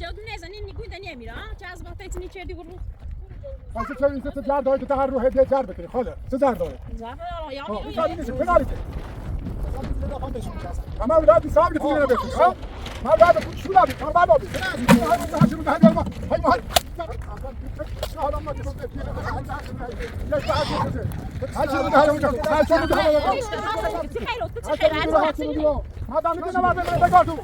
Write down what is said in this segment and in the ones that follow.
جادو نزنی نگوی دنیا میره چه از وقتی تنی چه دیگر رو واسه چه این ست زرد داره که تهر رو هدیه زرد بکنی خاله چه زرد داره زرد یا میگم نیست کناریت اما ولادی صاحب که تو بده ها ما بعد شو لابي ما بعد لابي هاجم هذا ما هاي ما هذا ما تفوت ليش بعد هاجم هذا ما دام كنا ما بقعدوا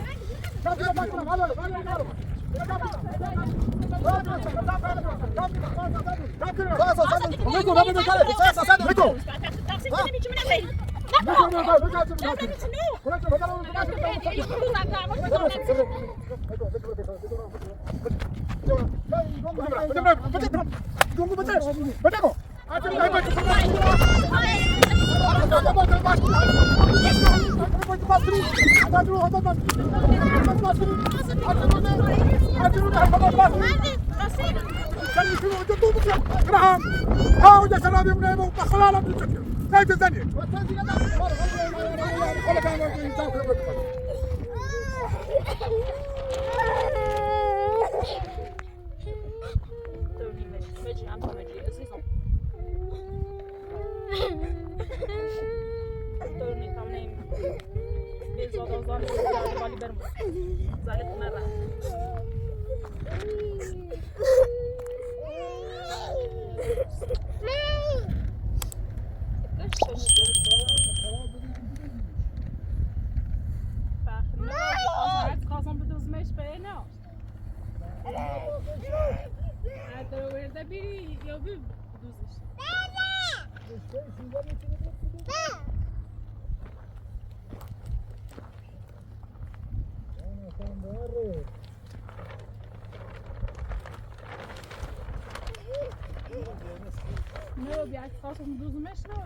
No, bir arkadaşım düzmüş ne?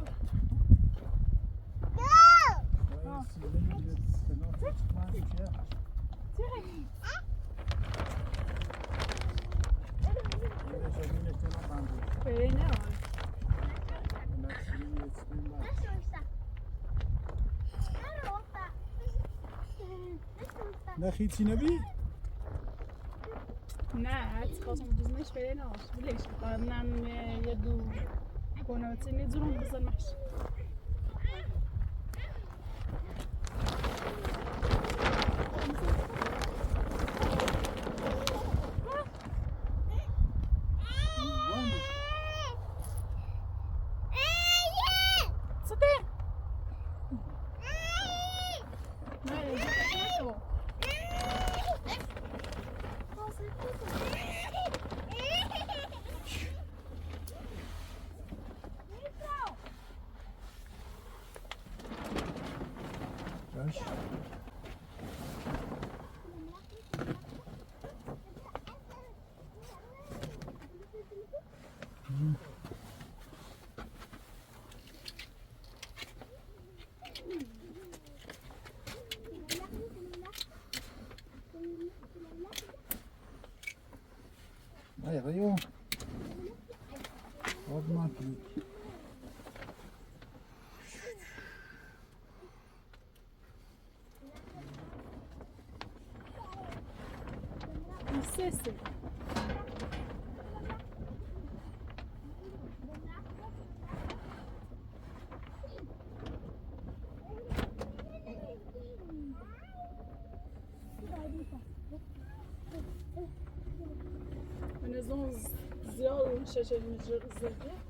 نه خیلی نبی؟ نه خواستم دوزمش بره نه بلیش قانون یه دو کناتی میذارم بزنمش ايوه ما في sesi Nizam ziyarın şeşelimiz zırhı.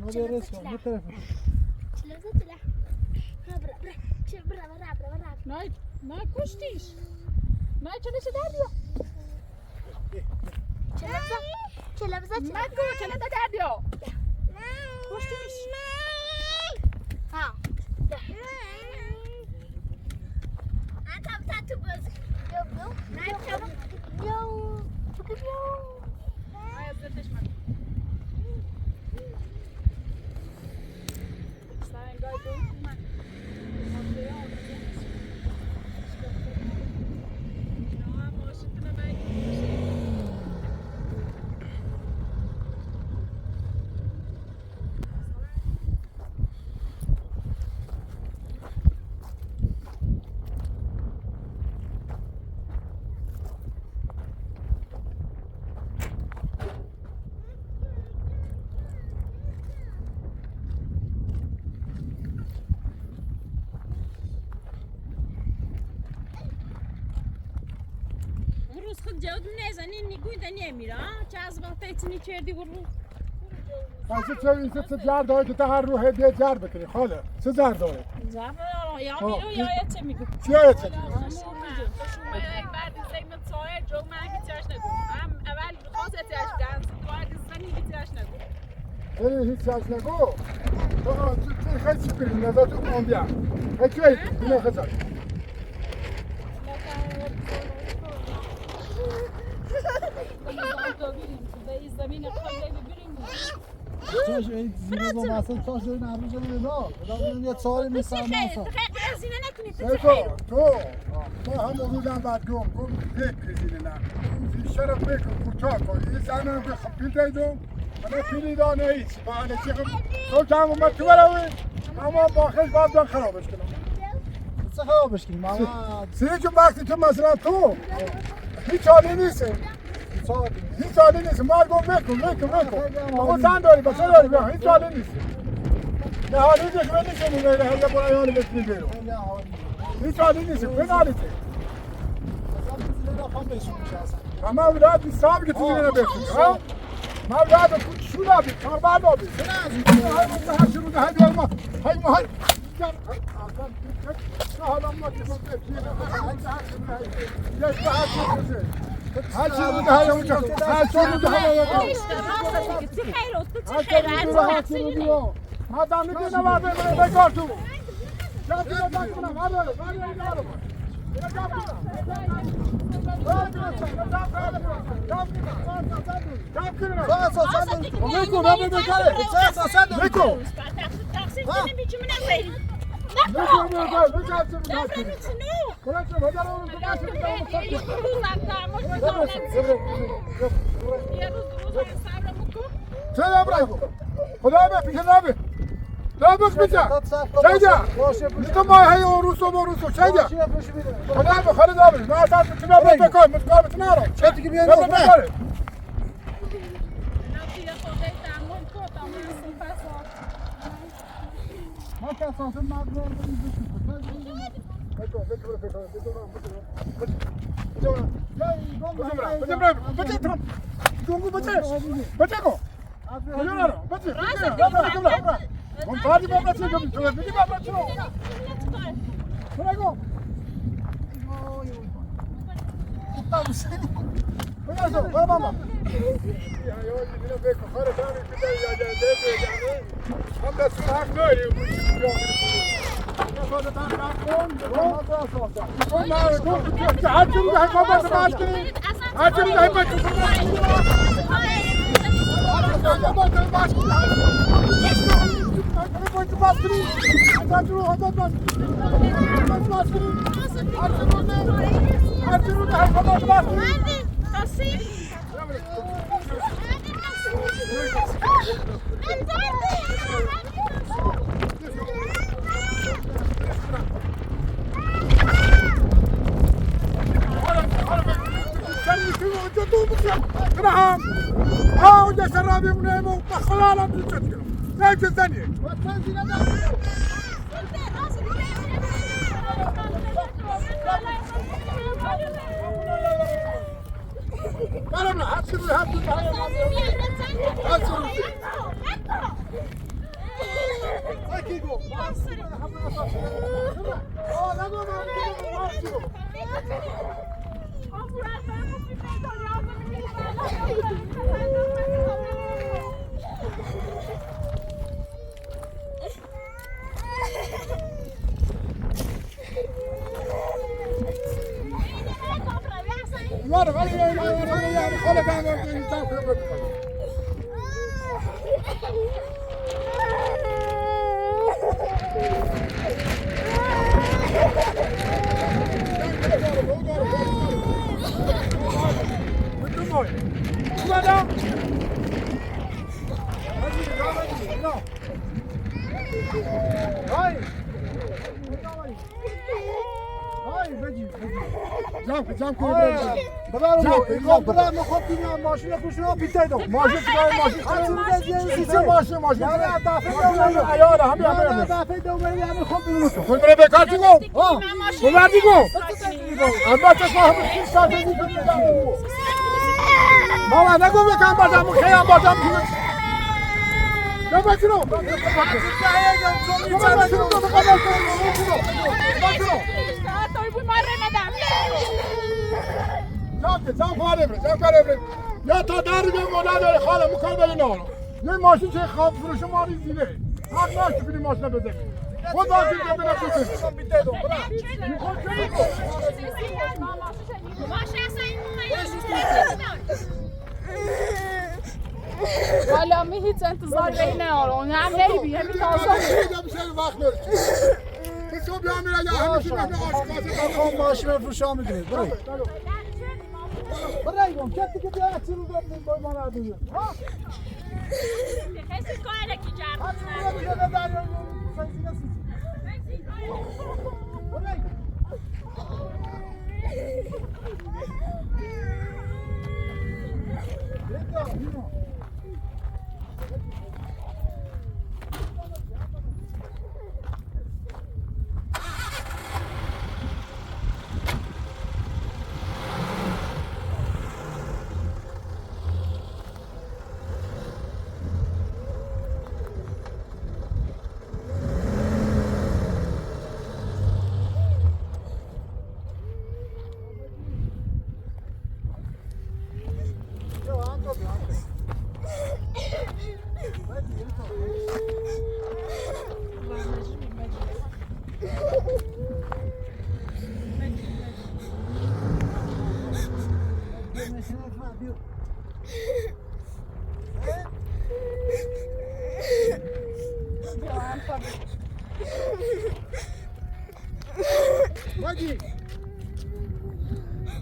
no de resto, no te نه کشتیش نه چلش در بیا چله در بیا کشتیش ها جود نزنی نگوی دنیا میره چه از وقت ایتنی کردی برو پس چه زر داره که تا هر رو هدیه زر بکنی خاله چه زر داره زر یا میرو یا چه میگو چی هست چه هیچ چیز نگو تو خیلی چی کنی نظر تو کنم بیا هیچی اینه خسر Coś zimno bo masę coś że na różne no. Dobrze nie co nie sam masę. تو هم روزم بعد گم فکر زینه نه بیشتر فکر کوتاه کن این زنم به خپیل دیدم انا پیلی دانه ایچ بله چه تو کم اومد تو بروی اما باخش باید دان خرابش کنم چه خرابش کنی ماما سیری چون وقتی تو مثلا تو هیچ حالی نیست هیچ حالی نیست مال گم بکن آقا سن داری بسه داری بیا هیچ حالی نیست نه حالی نیست که من نیست میگه هیچ برای حالی بکنی بیرو هیچ حالی نیست کن حالی نیست اما ولاد بیستاب که تو دیگه بکنی ها ما ولاد شو لابی کاربار لابی هر شروع ده بیار ما های ما های حالا ما که تو بکنی هر شروع ده های اونجا هر شروع ده های اونجا ما دامی که نوازه من بکار تو جاتی رو داک کنم وارو لابد بجا شايدا نتما هي وروسو شايدا خدا بخير دابل ما تعرف تنام بكون متقام تنارو شاتك بيان ما كان صوت ما Con fare di babra c'è capito, di babra c'è. Prego. Stavo sentendo. Guarda, guarda mamma. Ya oggi mi lo becco fare tanto che dai ya. Anda sul hack noi. cosa tanto con ma con altri dai come maschere. Altri dai يا شرابي ونيمو بخلاله بالجديد نايم الثانية كلامنا حسب Vai! بگی جمع کن برای میخواد دیگه ماشین پوشنا بیتای دو ماشین سیستم ماشین یعنی دفعه عیار همه دفعه دوباره همه خوب بیرون تو خود بره بکار دیگو ببر دیگو اما تو فهم چی ساعت دیگه ماما نگو بکن بازم خیام بازم یا بچینو یا تا در به مادر داره خاله مکال ببین یه ماشین چه خواب فروش ما ریزیده حق ناشت کنی ماشین بزنی خود باید اینجا بنا والا می هیچ انتظار به این ندارم هم نمیبی همین تازه ماشین فروشا میگیره برای گم کسی که بیا چی رو دادیم با ما نداریم ها خیلی کاره کی جمع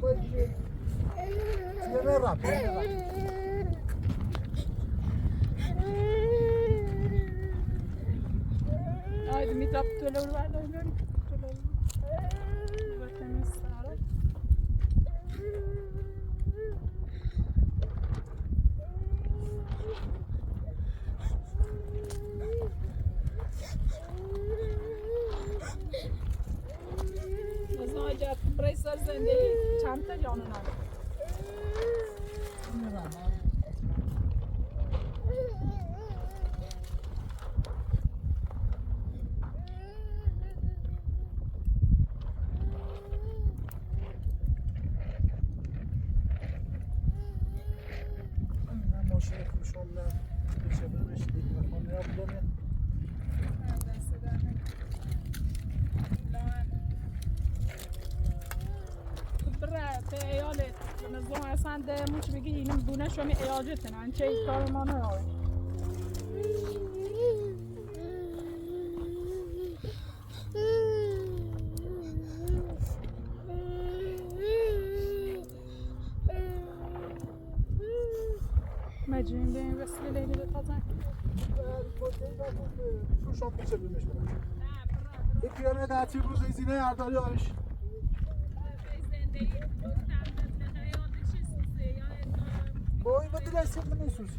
Pode. Vai rápido. Haydi mitrap tüyle var da öyle. Temiz sarı. Acayip burası zendeli çanta canına. اصلا دموش بگی اینم دونه شو می ایاجتن انچه ای کار ما نداره مجنون به این وسیله لیلی رو تازن شو شام پیچه بیمش برم یک پیرامید هرچی روز ایزینه ارداری آرش Boy, what did I say to Jesus?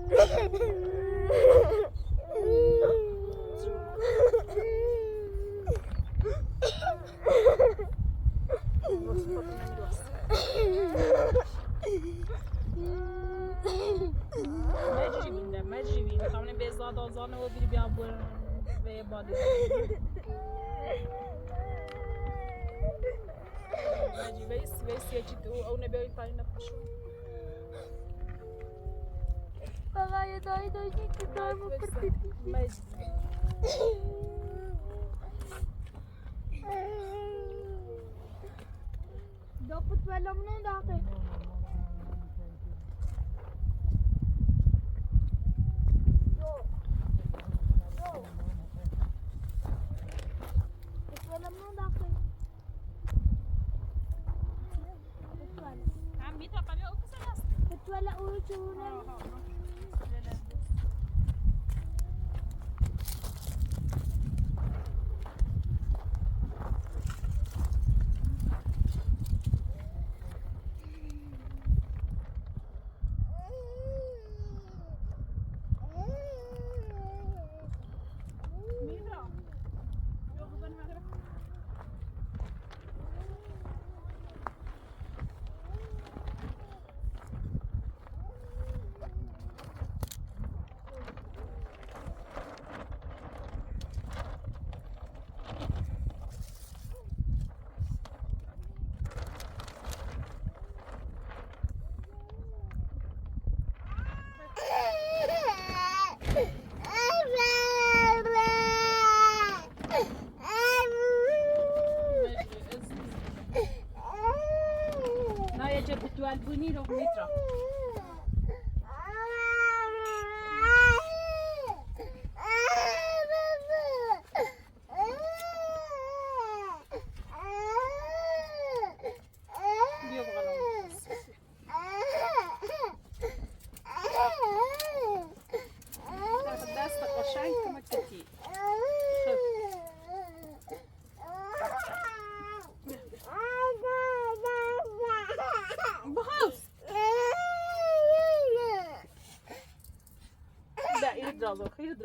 مجربين طبعا بيزاد أظن وبيري بيعبر في بعض بس يجدوا أو نبي يطالعنا بشو بابا يا داي dopo quello non date عمي ترى بيو كسلاس ولا أوجونا البني لو متر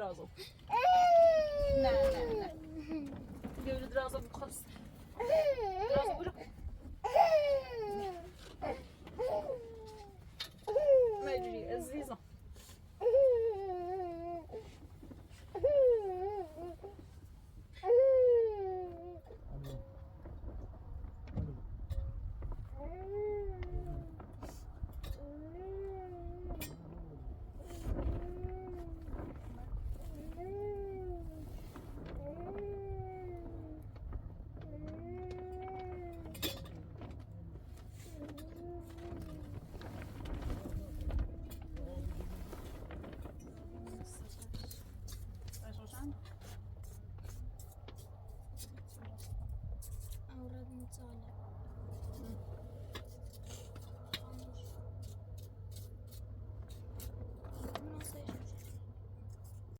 درازو لا لا لا ديروا درازو بخص درازو بلا ما يجري عزيزة أورد مطالع